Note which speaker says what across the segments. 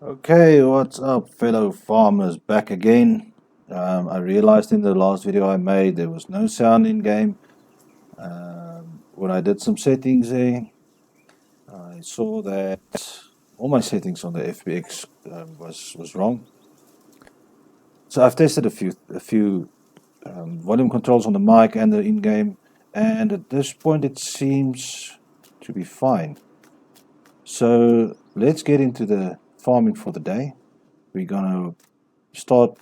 Speaker 1: Okay, what's up, fellow farmers? Back again. I realized in the last video I made there was no sound in game. When I did some settings there, I saw that all my settings on the FBX was wrong. So I've tested a few volume controls on the mic and the in-game, and at this point it seems to be fine. So let's get into the farming for the day. We're gonna start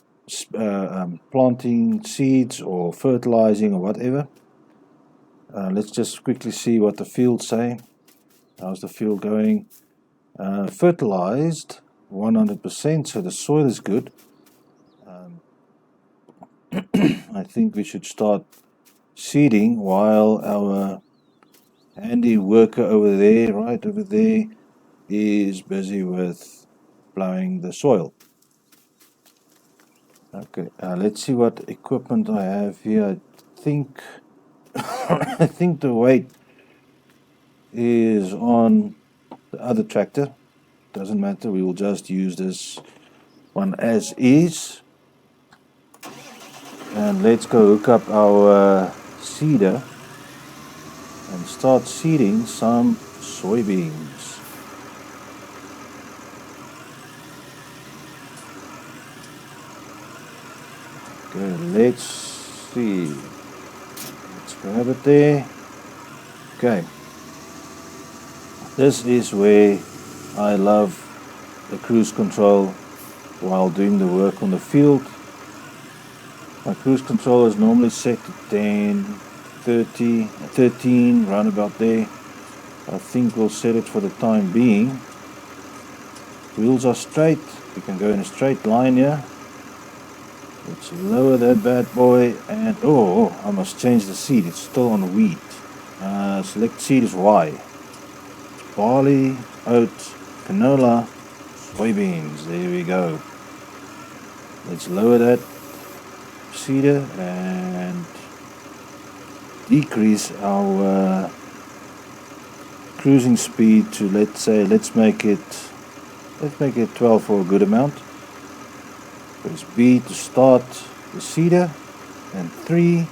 Speaker 1: planting seeds or fertilizing or whatever. Let's just quickly see what the fields say. How's the field going? Fertilized 100%, so the soil is good. I think we should start seeding while our handy worker over there, right over there, is busy with plowing the soil. Okay, let's see what equipment I have here. I think I think the weight is on the other tractor. Doesn't matter, we will just use this one as is. And let's go hook up our seeder and start seeding some soybeans. Okay, let's see. Let's grab it there. Okay. This is where I love the cruise control while doing the work on the field. My cruise control is normally set to 10, 30, 13, round about there. I think we'll set it for the time being. Wheels are straight, we can go in a straight line here. Let's lower that bad boy and I must change the seed, it's still on wheat. Select seed is Y. Barley, oats, canola, soybeans, there we go. Let's lower that seeder and decrease our cruising speed to, let's make it 12 for a good amount. Press B to start the seeder and 3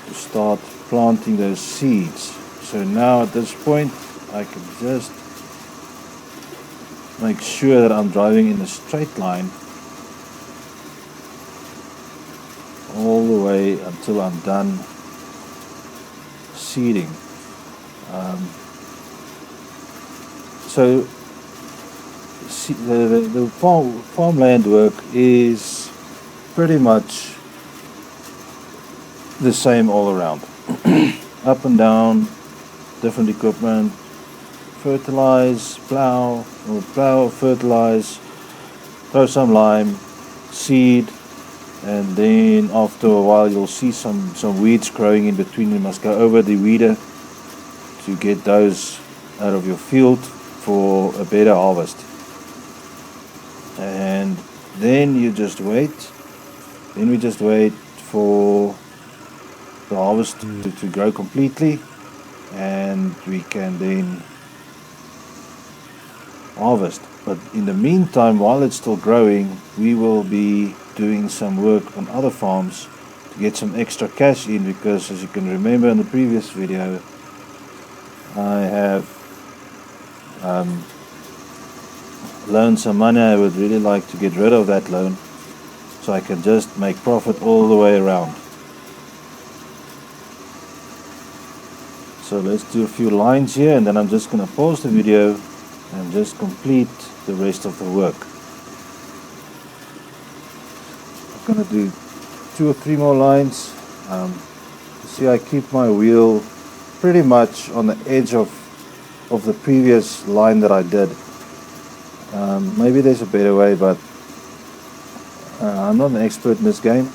Speaker 1: to start planting those seeds. So now at this point I can just make sure that I'm driving in a straight line all the way until I'm done seeding. So the farmland work is pretty much the same all around. Up and down, different equipment, fertilize, plow, fertilize, throw some lime, seed, and then after a while you'll see some weeds growing in between. You must go over the weeder to get those out of your field for a better harvest. And then you just wait. Then we just wait for the harvest to grow completely, and we can then harvest. But in the meantime, while it's still growing, we will be doing some work on other farms to get some extra cash in, because as you can remember in the previous video, I have loaned some money. I would really like to get rid of that loan so I can just make profit all the way around. So let's do a few lines here, and then I'm just going to pause the video and just complete the rest of the work. I'm going to do 2 or 3 more lines. See, I keep my wheel pretty much on the edge of the previous line that I did. Maybe there's a better way, but I'm not an expert in this game,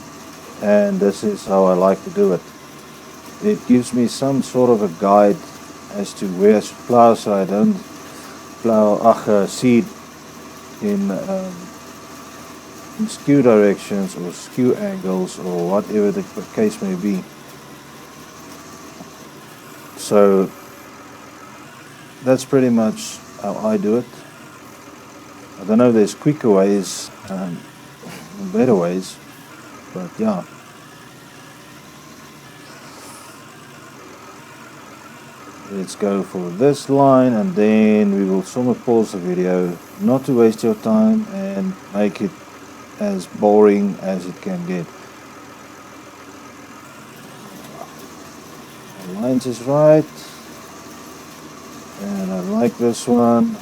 Speaker 1: and this is how I like to do it. It gives me some sort of a guide as to where I should plow, so I don't plow seed in skew directions or skew angles or whatever the case may be. So that's pretty much how I do it. I don't know if there's quicker ways, better ways, but yeah. Let's go for this line, and then we will somewhat pause the video, not to waste your time and make it as boring as it can get. The lines is right, and I like this one.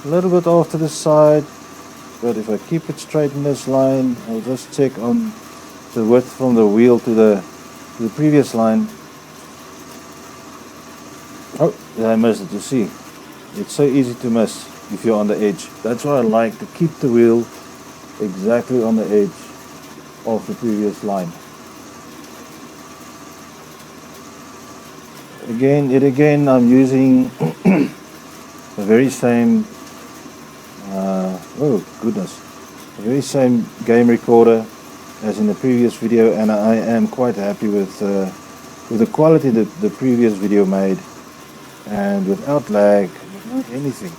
Speaker 1: A little bit off to the side, but if I keep it straight in this line, I'll just check on the width from the wheel to the previous line. Oh, I missed it. You see, it's so easy to miss if you're on the edge. That's why I like to keep the wheel exactly on the edge of the previous line. Yet again, I'm using the very same, oh goodness, the very same game recorder as in the previous video, and I am quite happy with the quality that the previous video made, and without lag, without anything,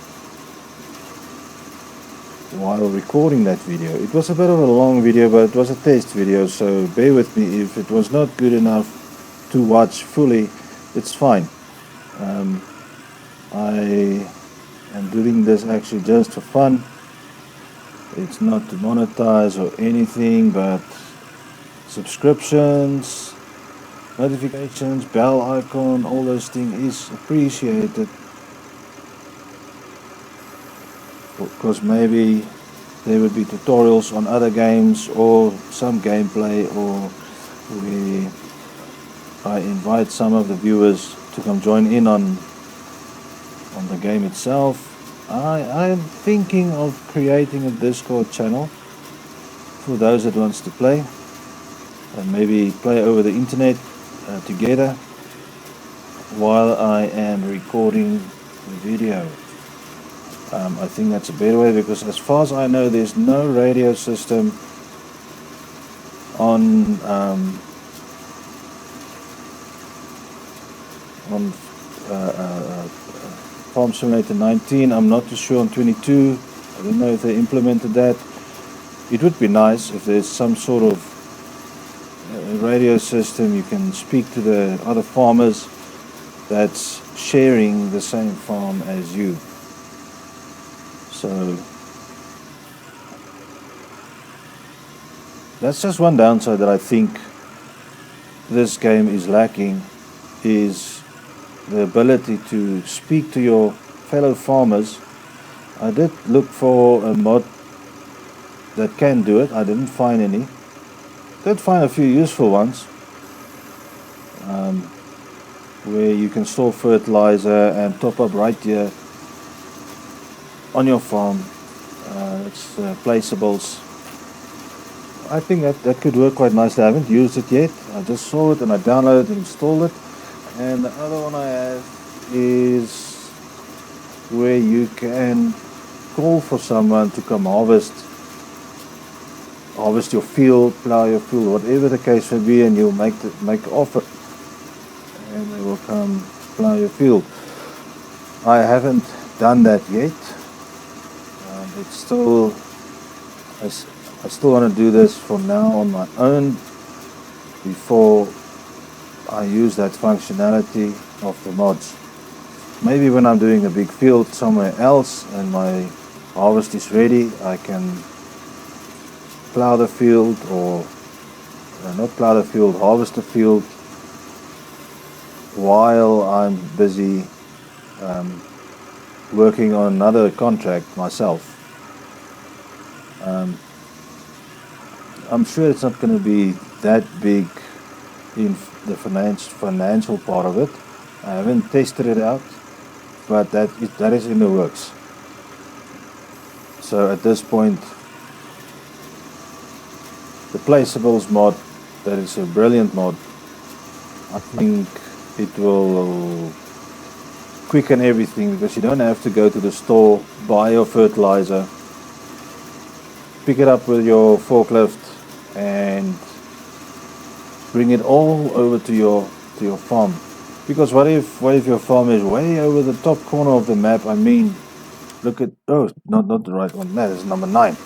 Speaker 1: while recording that video. It was a bit of a long video, but it was a test video, so bear with me if it was not good enough to watch fully. It's fine. I am doing this actually just for fun. It's not to monetize or anything, but subscriptions, notifications, bell icon, all those things is appreciated, because maybe there would be tutorials on other games or some gameplay, or where I invite some of the viewers to come join in on the game itself. I am thinking of creating a Discord channel for those that wants to play, and maybe play over the internet together while I am recording the video. I think that's a better way, because as far as I know, there's no radio system on Farm Simulator 19. I'm not too sure on 22. I don't know if they implemented that. It would be nice if there's some sort of radio system you can speak to the other farmers that's sharing the same farm as you. So that's just one downside that I think this game is lacking, is the ability to speak to your fellow farmers. I did look for a mod that can do it. I didn't find any. Did find a few useful ones, where you can store fertilizer and top up right here on your farm. It's placeables. I think that could work quite nicely. I haven't used it yet. I just saw it and I downloaded and installed it. And the other one I have is where you can call for someone to come harvest your field, plow your field, whatever the case may be, and you'll make the offer, and they will come plow your field. I haven't done that yet. It's still, I still want to do this for now on my own before I use that functionality of the mods. Maybe when I'm doing a big field somewhere else and my harvest is ready, I can plow the field, or not plow the field, harvest the field while I'm busy working on another contract myself. I'm sure it's not going to be that big in the financial part of it. I haven't tested it out, but that is in the works. So at this point, the placeables mod, that is a brilliant mod. I think it will quicken everything, because you don't have to go to the store, buy your fertilizer, pick it up with your forklift and bring it all over to your farm. Because what if your farm is way over the top corner of the map? I mean, Look at, oh, not the right one. That is number 9.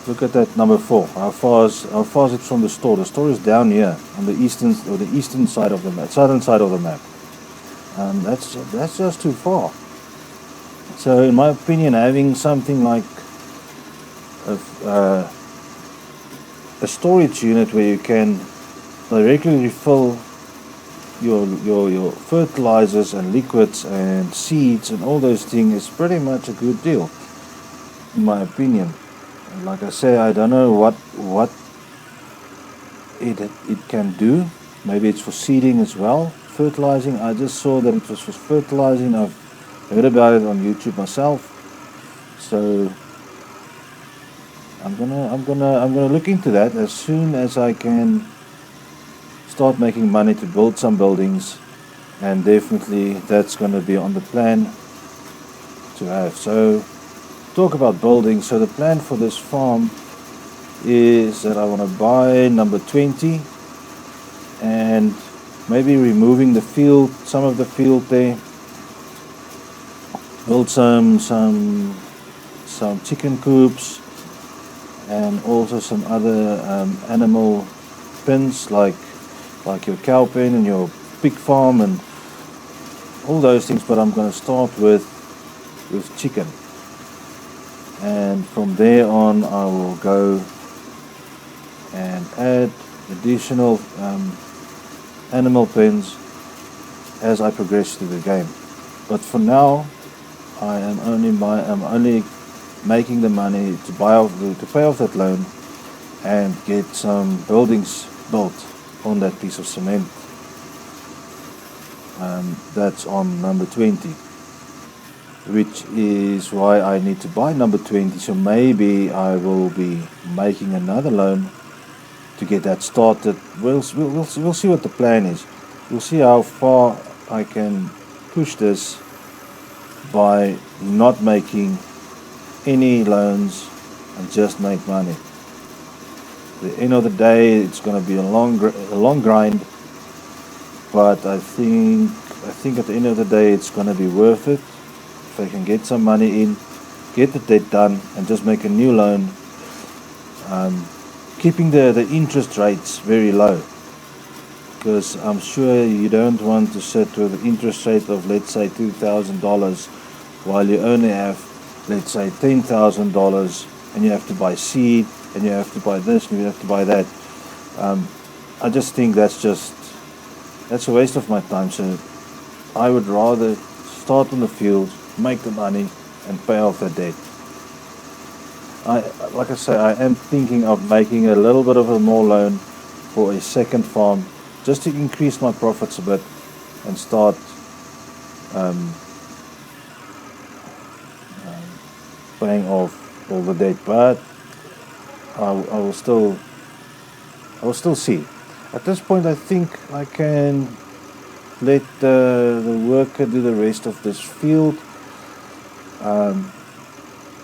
Speaker 1: Look at that number 4. How far is it from the store? The store is down here on the eastern side of the map, southern side of the map. That's just too far. So, in my opinion, having something like a storage unit where you can directly refill your fertilizers and liquids and seeds and all those things is pretty much a good deal, in my opinion. And like I say, I don't know what it can do. Maybe it's for seeding as well, fertilizing. I just saw that it was for fertilizing. I've heard about it on YouTube myself, so I'm gonna look into that as soon as I can start making money to build some buildings, and definitely that's gonna be on the plan to have. So talk about building. So the plan for this farm is that I want to buy number 20 and maybe removing the field, some of the field there, build some chicken coops and also some other animal pens like your cow pen and your pig farm and all those things. But I'm going to start with chicken, and from there on I will go and add additional animal pens as I progress through the game. But for now, I'm only making the money to pay off that loan and get some buildings built on that piece of cement. That's on number 20, which is why I need to buy number 20. So maybe I will be making another loan to get that started. We'll see what the plan is. We'll see how far I can push this by not making any loans and just make money. At the end of the day, it's going to be a long grind, but I think at the end of the day it's going to be worth it if I can get some money in, get the debt done, and just make a new loan. Keeping the interest rates very low, because I'm sure you don't want to sit with an interest rate of, let's say, $2,000 while you only have, let's say, $10,000, and you have to buy seed and you have to buy this and you have to buy that. I just think that's a waste of my time. So I would rather start on the field, make the money, and pay off the debt. Like I say, I am thinking of making a little bit of a more loan for a second farm, just to increase my profits a bit and start paying off all the debt. But I will still see. At this point, I think I can let the worker do the rest of this field,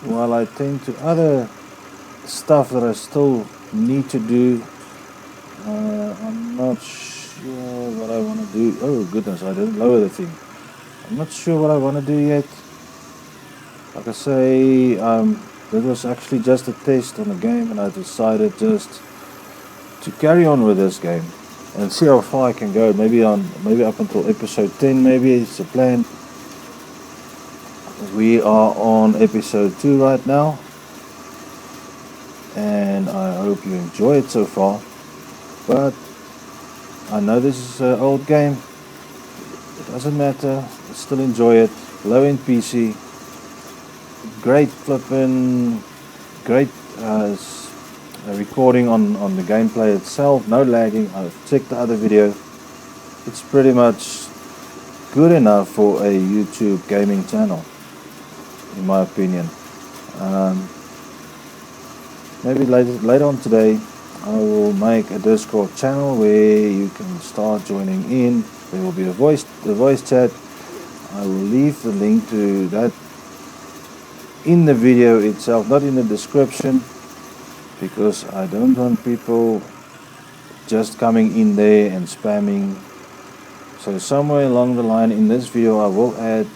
Speaker 1: while I tend to other stuff that I still need to do. I'm not sure what I want to do. Oh goodness, I didn't lower the thing. I'm not sure what I want to do yet. Like I say, that was actually just a test on the game, and I decided just to carry on with this game and see how far I can go. Maybe up until episode 10. Maybe it's a plan. We are on episode 2 right now, and I hope you enjoy it so far. But I know this is an old game. It doesn't matter. I still enjoy it. Low end PC. Great recording on the gameplay itself. No lagging. I've checked the other video. It's pretty much good enough for a YouTube gaming channel, in my opinion. Maybe later on today I will make a Discord channel where you can start joining in. There will be a voice chat. I will leave the link to that in the video itself, not in the description, because I don't want people just coming in there and spamming. So somewhere along the line in this video I will add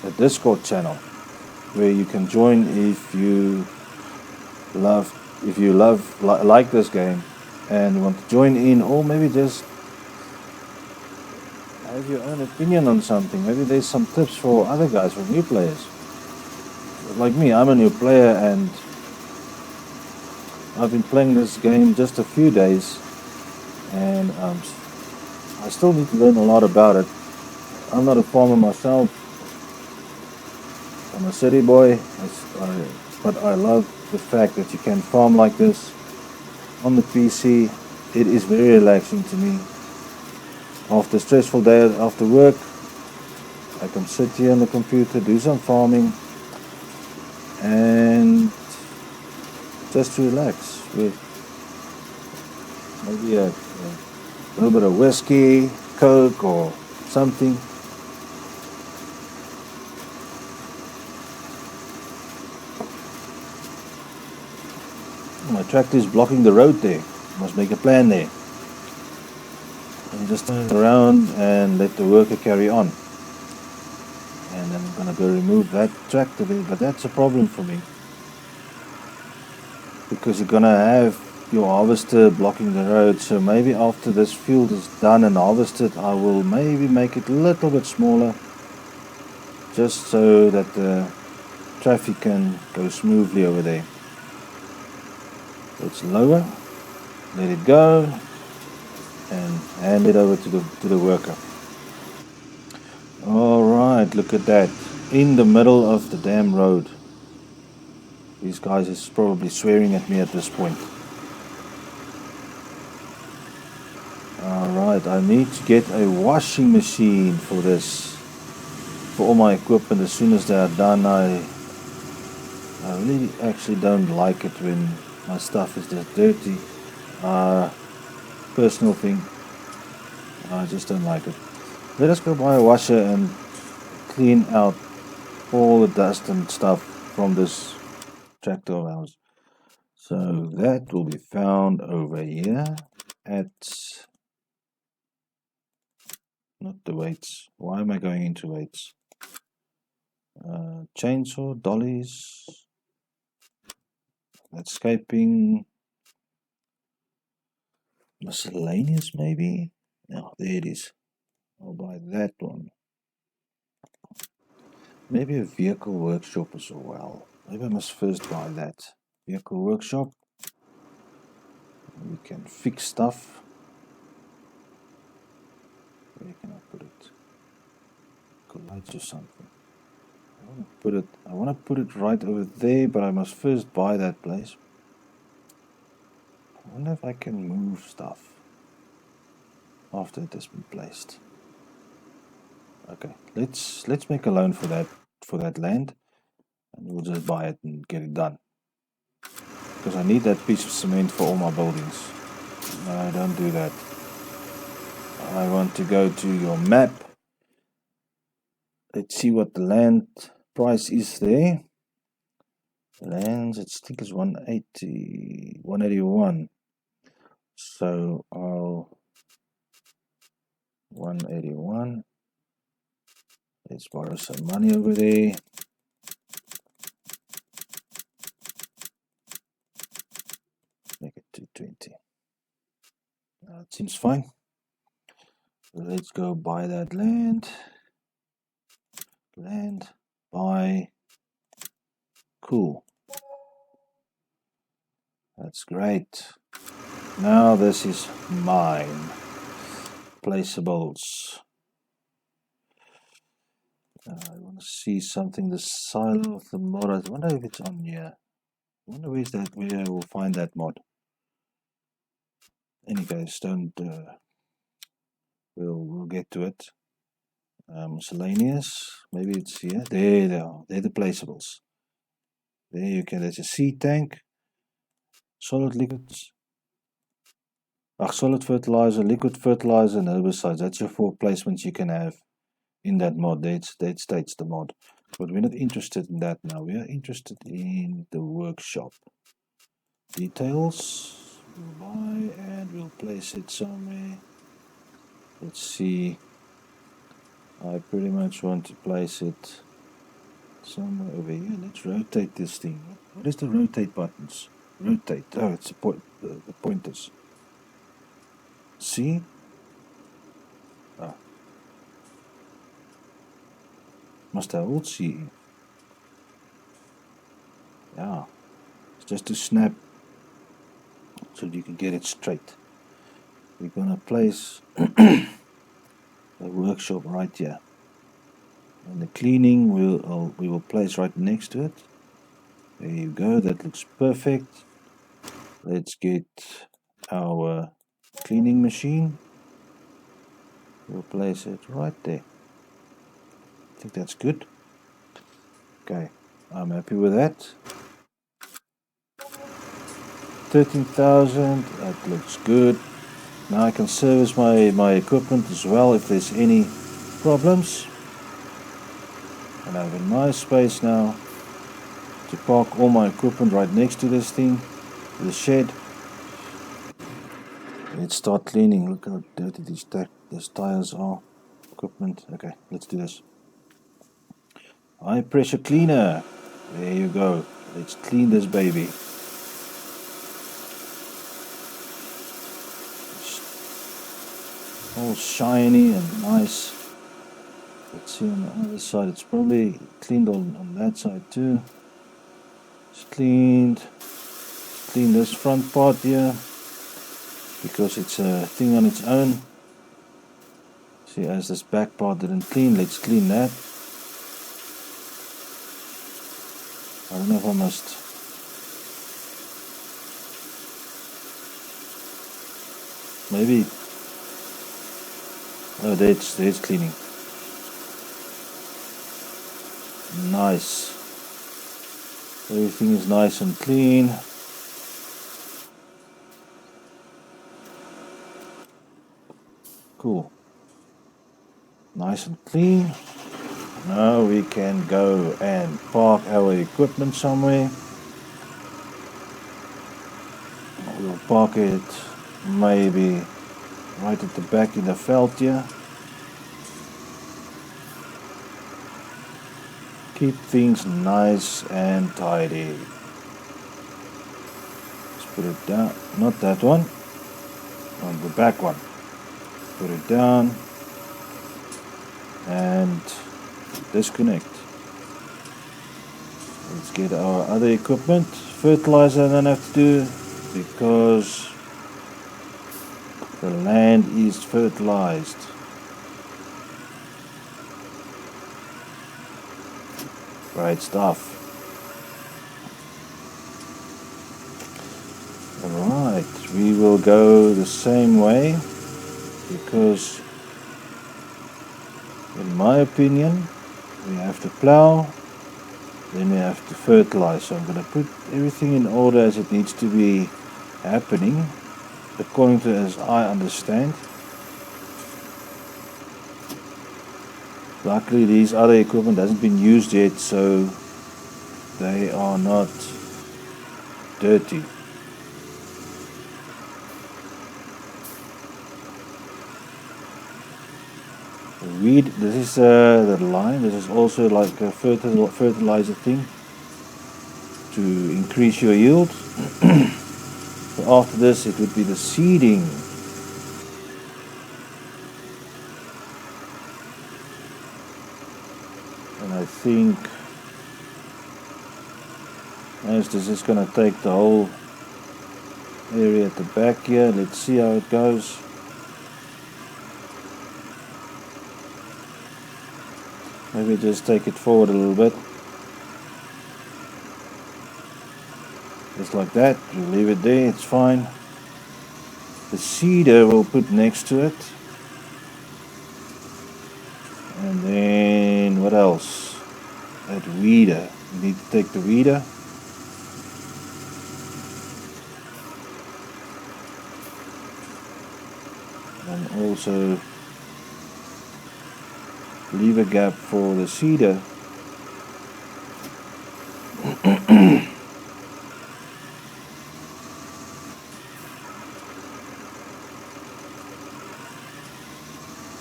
Speaker 1: a Discord channel where you can join if you like this game and want to join in, or maybe just have your own opinion on something. Maybe there's some tips for other guys, for new players. Like me, I'm a new player and I've been playing this game just a few days, and I still need to learn a lot about it. I'm not a farmer myself. I'm a city boy, but I love the fact that you can farm like this on the PC. It is very relaxing to me. After a stressful day after work, I can sit here on the computer, do some farming, and just relax with maybe a little bit of whiskey, Coke, or something. My tractor is blocking the road there. Must make a plan there. And just turn around and let the worker carry on. And then I'm gonna go remove that tractor there, but that's a problem for me. Because you're gonna have your harvester blocking the road, so maybe after this field is done and harvested, I will maybe make it a little bit smaller, just so that the traffic can go smoothly over there. It's lower, let it go, and hand it over to the worker. Alright, look at that. In the middle of the damn road. These guys is probably swearing at me at this point. Alright, I need to get a washing machine for this. For all my equipment. As soon as they are done, I really actually don't like it when my stuff is just dirty. Personal thing. I just don't like it. Let us go buy a washer and clean out all the dust and stuff from this tractor of ours. So that will be found over here at, not the weights. Why am I going into weights? Chainsaw, dollies, landscaping, miscellaneous maybe. No, there it is. I'll buy that one. Maybe a vehicle workshop as well. Maybe I must first buy that. Vehicle workshop. We can fix stuff. Where can I put it? Collides or something. I want to put it right over there, but I must first buy that place. I wonder if I can move stuff after it has been placed. Okay, let's make a loan for that land, and we'll just buy it and get it done. Because I need that piece of cement for all my buildings. No, don't do that. I want to go to your map. Let's see what the land price is there. Lands, I think it's 180, 181. So I'll 181. Let's borrow some money over there. Make it 220. That seems fine. Let's go buy that land. Buy. Cool. That's great. Now this is mine. Placeables. I want to see something. The silo of the mod. I wonder if it's on here. I wonder where I will find that mod. Any case, don't. We'll get to it. Miscellaneous. Maybe it's here. There they are. They're the placeables. There you can. There's a seed tank. Solid liquids. Solid fertilizer, liquid fertilizer, and herbicides. That's your 4 placements you can have in that mod. That states the mod. But we're not interested in that now. We are interested in the workshop. Details. We'll buy and we'll place it somewhere. Let's see. I pretty much want to place it somewhere over here. Let's rotate this thing. What is the rotate buttons? Rotate. Oh, it's the pointers. See? Ah, must have all see. Yeah. It's just to snap so you can get it straight. We're gonna place the workshop right here. And the cleaning we will place right next to it. There you go, that looks perfect. Let's get our cleaning machine. We'll place it right there. I think that's good. Okay, I'm happy with that. 13,000, that looks good. Now I can service my equipment as well if there's any problems. And I have a nice space now to park all my equipment right next to this thing, the shed. Let's start cleaning. Look how dirty these tires are. Equipment. Okay, let's do this. High pressure cleaner. There you go. Let's clean this baby. It's all shiny and nice. Let's see on the other side. It's probably cleaned on that side too. It's cleaned. Clean this front part here because it's a thing on its own. See, as this back part didn't clean, let's clean that. I don't know if I must. Maybe. Oh, there's cleaning. Nice. Everything is nice and clean. Cool. Nice and clean. Now we can go and park our equipment somewhere. We'll park it maybe right at the back in the veld here. Keep things nice and tidy. Let's put it down. Not that one. On the back one. Put it down. And disconnect. Let's get our other equipment. Fertilizer I don't have to do because the land is fertilized. Great stuff. Alright, we will go the same way because in my opinion we have to plow, then we have to fertilize. So I'm going to put everything in order as it needs to be happening according to as I understand. Luckily these other equipment hasn't been used yet, so they are not dirty. Weed, this is the lime. This is also like a fertilizer thing to increase your yield. So after this it would be the seeding. And I think as this is going to take the whole area at the back here, let's see how it goes. Maybe just take it forward a little bit. Just like that. We'll leave it there, it's fine. The seeder we'll put next to it. And then what else? That weeder. You need to take the weeder. And also leave a gap for the seeder.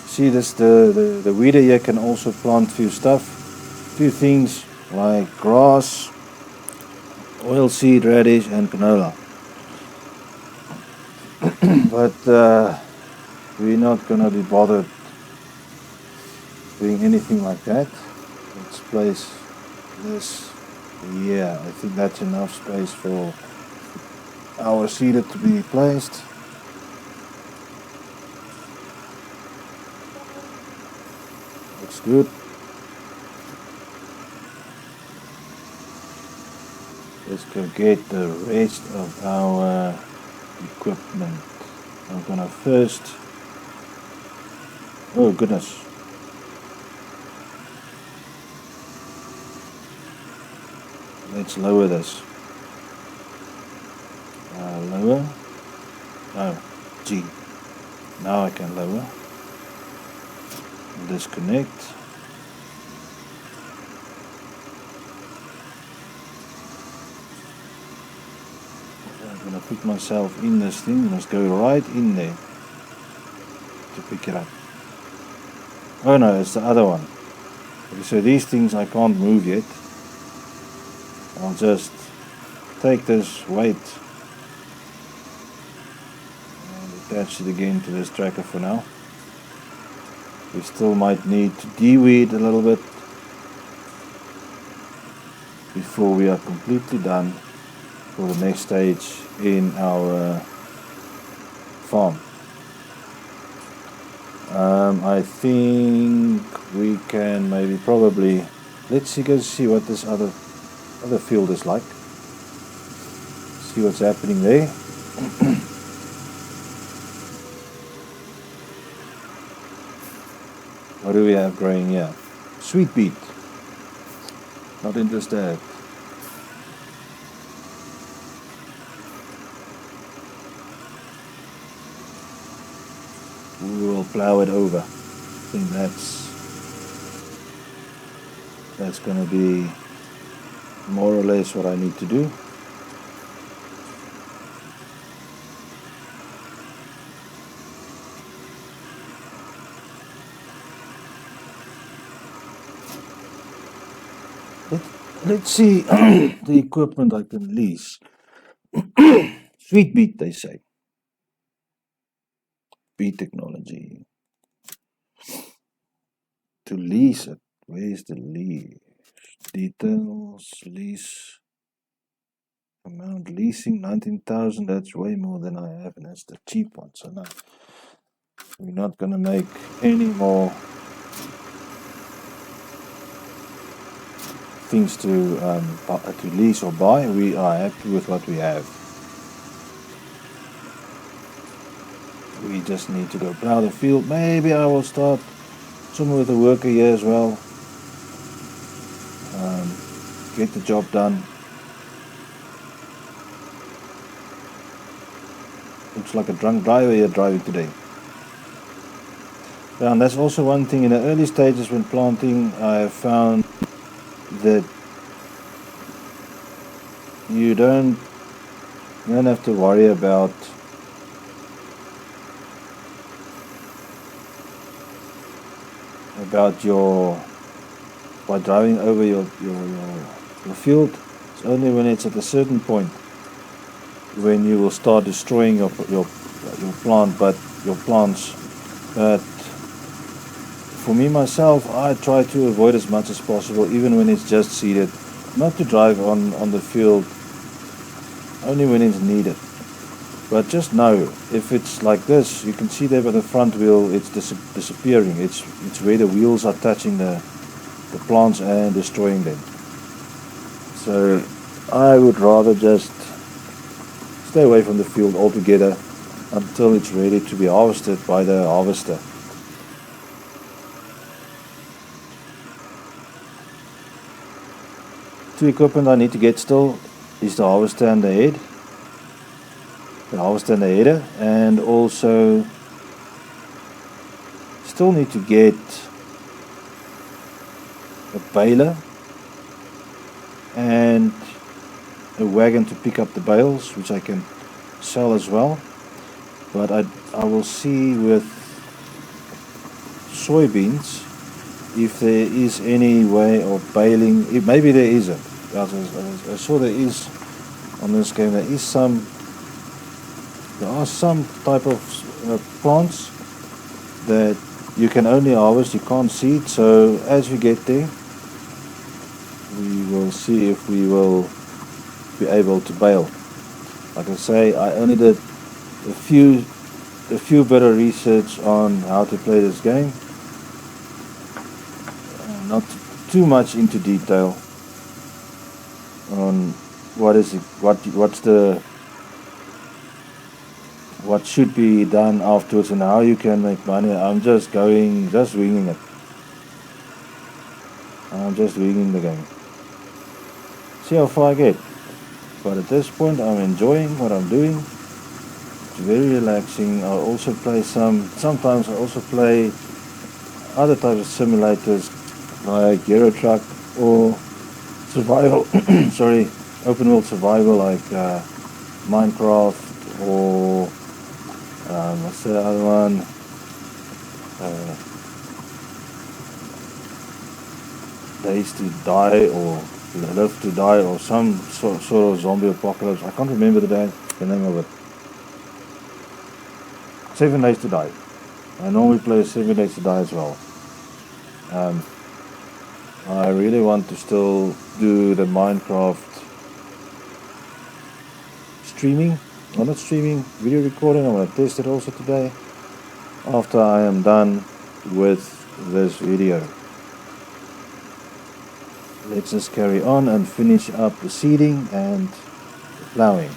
Speaker 1: See this, the weeder here can also plant few things. like grass, oilseed, radish and canola. But we're not gonna be bothered doing anything like that. Let's place this here. I think that's enough space for our seeder to be placed. Looks good. Let's go get the rest of our equipment. I'm gonna first, oh goodness, let's lower this. Lower, oh G, now I can lower, disconnect. I'm gonna put myself in this thing, must go right in there to pick it up. Oh no, it's the other one. Okay, so these things I can't move yet. I'll just take this weight and attach it again to this tracker for now. We still might need to de-weed a little bit before we are completely done for the next stage in our farm. I think we can maybe probably, let's go see what this other field is like. See what's happening there. What do we have growing here? Sweet beet. Not interested. We will plow it over. I think that's gonna be more or less what I need to do. Let's see the equipment I can lease. Sweet beet, they say. Beet technology. To lease it. Where's the lease? Details, lease. Amount leasing 19,000. That's way more than I have, and that's the cheap one. So no, we're not gonna make any more things to lease or buy. We are happy with what we have. We just need to go plow the field. Maybe I will start somewhere with a worker here as well. Get the job done. Looks like a drunk driver here driving today. Yeah, and that's also one thing in the early stages when planting. I have found that you don't have to worry about your by driving over your field. It's only when it's at a certain point when you will start destroying your plants. But for me myself, I try to avoid as much as possible, even when it's just seeded, not to drive on the field only when it's needed. But just know, if it's like this, you can see there by the front wheel, it's disappearing. It's where the wheels are touching the plants and destroying them. So I would rather just stay away from the field altogether until it's ready to be harvested by the harvester. Two equipment I need to get still is the harvester and the head. The harvester and the header, and also still need to get a baler and a wagon to pick up the bales, which I can sell as well. But I will see with soybeans if there is any way of baling. Maybe there isn't. I saw there is on this game. There are some type of plants that you can only harvest, you can't seed. So as we get there, we will see if we will be able to bale. Like I say, I only did a few bit of research on how to play this game. Not too much into detail on what should be done afterwards and how you can make money. I'm just winging it. I'm just winging the game. See how far I get. But at this point, I'm enjoying what I'm doing. It's very relaxing. I also play sometimes I also play other types of simulators like Euro Truck or survival, open world survival like Minecraft or what's the other one? Days to Die or Live to Die or some sort of zombie apocalypse. I can't remember the name of it. 7 Days to Die. I normally play 7 Days to Die as well. I really want to still do the Minecraft streaming. Well, not streaming, video recording. I'm going to test it also today after I am done with this video. Let's just carry on and finish up the seeding and the plowing.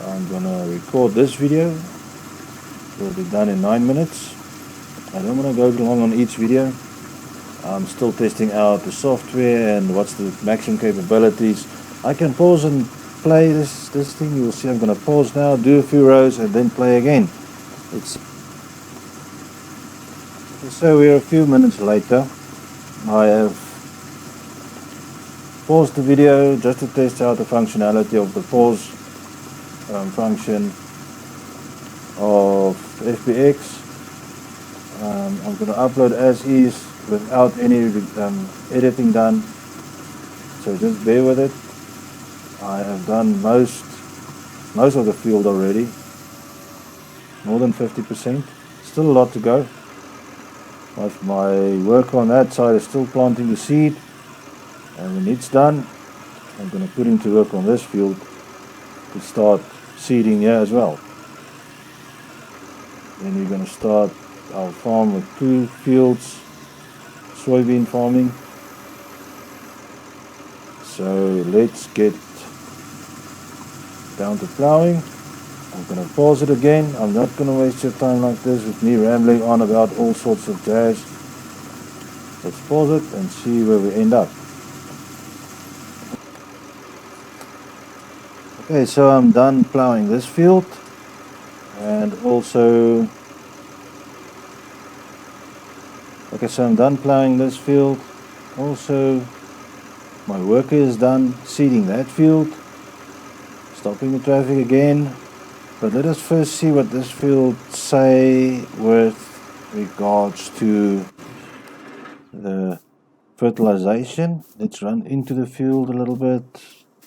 Speaker 1: I'm going to record this video. It will be done in 9 minutes. I don't want to go long on each video. I'm still testing out the software and what's the maximum capabilities. I can pause and play this thing. You'll see I'm going to pause now, do a few rows and then play again. So we're a few minutes later. I have paused the video just to test out the functionality of the pause function of FBX. I'm going to upload as is without any editing done, so just bear with it. I have done most of the field already, more than 50%, still a lot to go. My work on that side is still planting the seed, and when it's done I'm going to put him to work on this field to start seeding here as well. Then we're going to start our farm with 2 fields, soybean farming. So let's get down to plowing. I'm going to pause it again. I'm not going to waste your time like this with me rambling on about all sorts of jazz. Let's pause it and see where we end up. Okay, so I'm done plowing this field, and also I'm done plowing this field. Also, my worker is done seeding that field, stopping the traffic again. But let us first see what this field say with regards to the fertilization. Let's run into the field a little bit.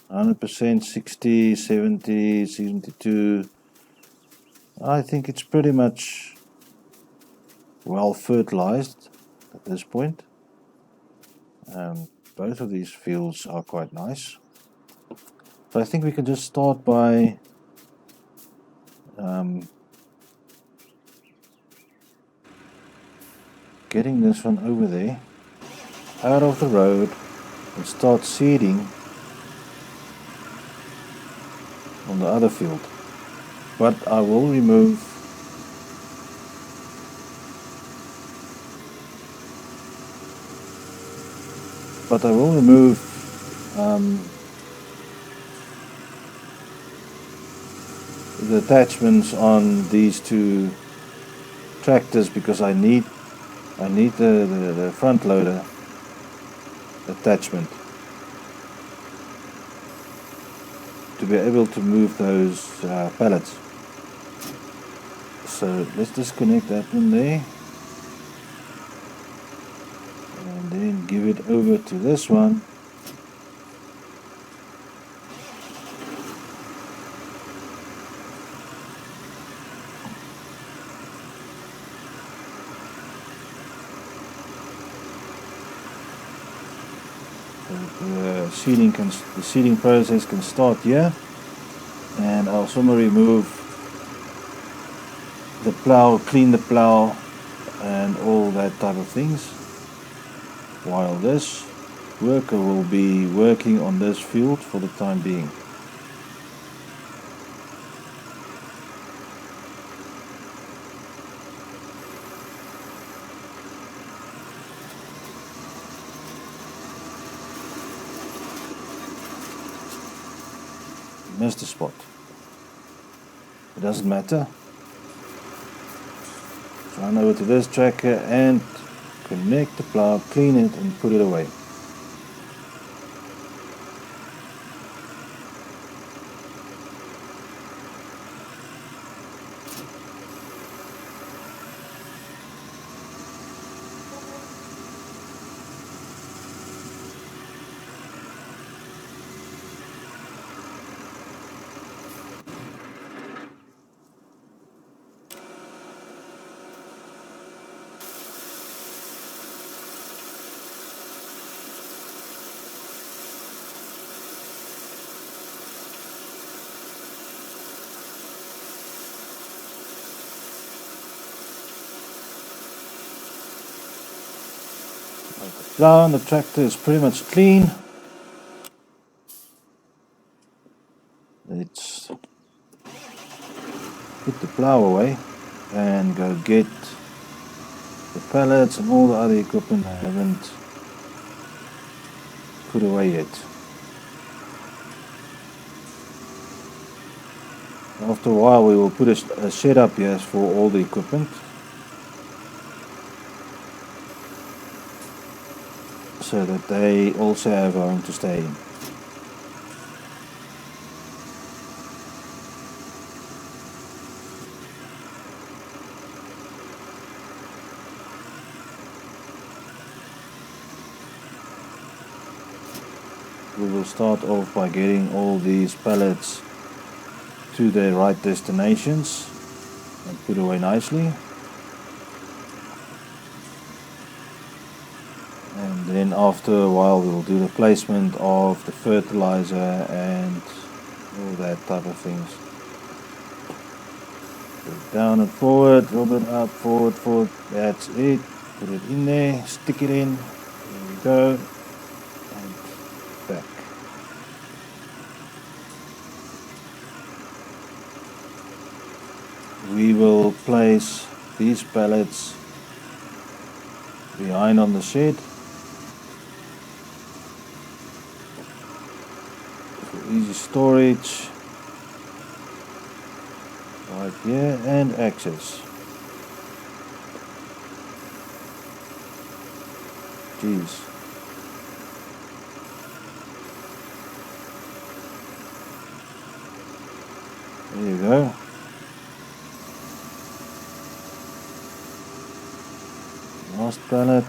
Speaker 1: 100%, 60, 70, 72. I think it's pretty much well fertilized at this point. Both of these fields are quite nice. So I think we can just start by getting this one over there, out of the road, and start seeding on the other field. But I will remove the attachments on these 2 tractors, because I need the front loader attachment to be able to move those pallets. So let's disconnect that one there. give it over to this one. The seeding process can start here, and I'll also remove the plow, clean the plow and all that type of things, while this worker will be working on this field for the time being. Missed a spot. It doesn't matter. Run over to this tracker and connect the plow, clean it and put it away. The plow and the tractor is pretty much clean. Let's put the plow away and go get the pallets and all the other equipment I haven't put away yet. After a while we will put a shed up here for all the equipment, so that they also have a home to stay in. We will start off by getting all these pallets to their right destinations and put away nicely. And then after a while we will do the placement of the fertilizer and all that type of things. Put it down and forward, rub it up, forward, forward, that's it. Put it in there, stick it in, there we go, and back. We will place these pallets behind on the shed for easy storage right here and access. Jeez. There you go. Last pallet.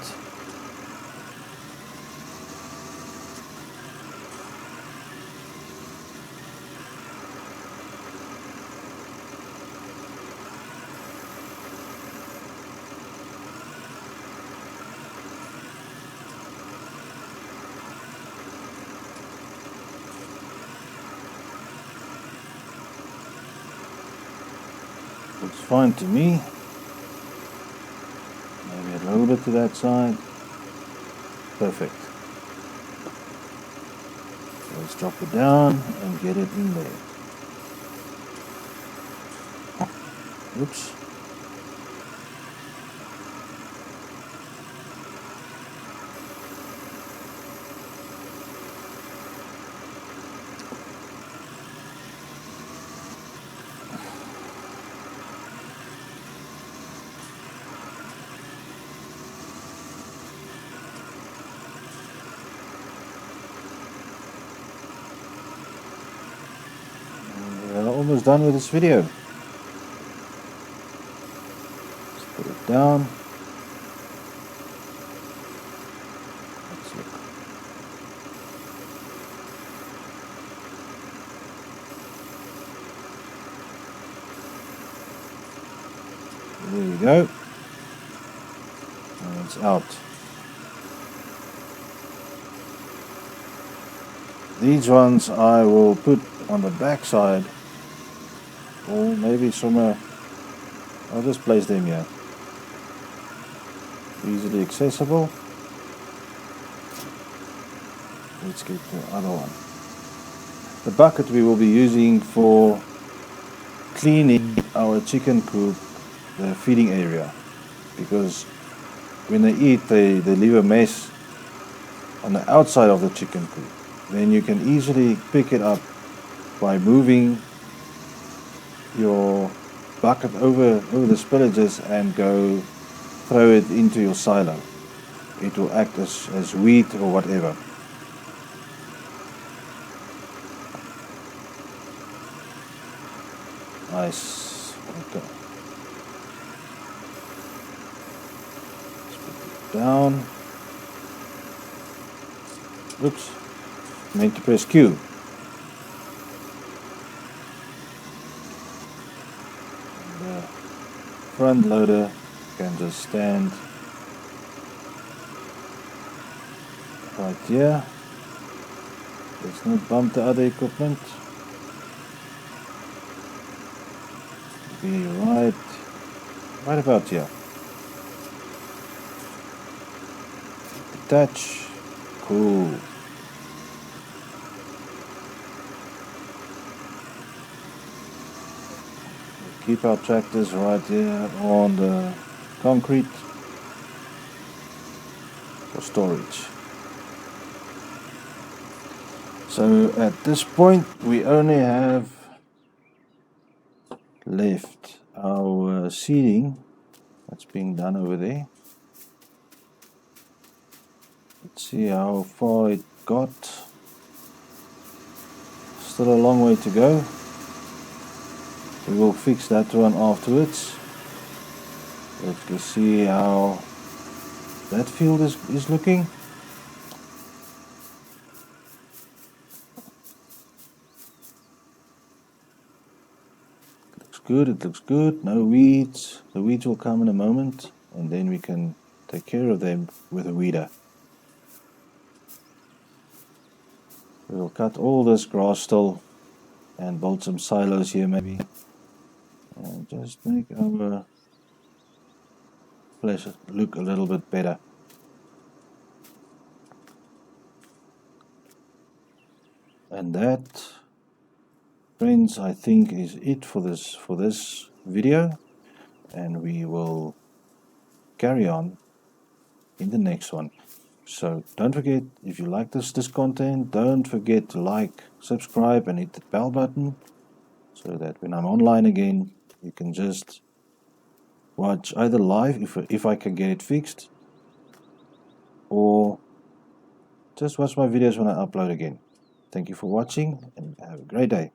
Speaker 1: Looks fine to me. Maybe a little bit to that side. Perfect. So let's drop it down and get it in there. Oops. Almost done with this video. Let's put it down. There we go. And it's out. These ones I will put on the back side, or maybe somewhere. I'll just place them here. Easily accessible. Let's get the other one. The bucket we will be using for cleaning our chicken coop, the feeding area, because when they eat they leave a mess on the outside of the chicken coop. Then you can easily pick it up by moving your bucket over the spillages and go throw it into your silo. It will act as wheat or whatever. Nice. Okay. Let's put it down. Oops. Meant to press Q. The front loader can just stand right here. Let's not bump the other equipment. Be right about here. Detach. Cool. Keep our tractors right here on the concrete for storage. So at this point we only have left our seeding that's being done over there. Let's see how far it got. Still a long way to go. We will fix that one afterwards. Let's see how that field is looking. It looks good, no weeds. The weeds will come in a moment and then we can take care of them with a weeder. We will cut all this grass still and build some silos here maybe. And just make our place look a little bit better. And that, friends, I think is it for this video, and we will carry on in the next one. So don't forget, if you like this content, don't forget to like, subscribe and hit the bell button so that when I'm online again you can just watch either live if I can get it fixed, or just watch my videos when I upload again. Thank you for watching and have a great day.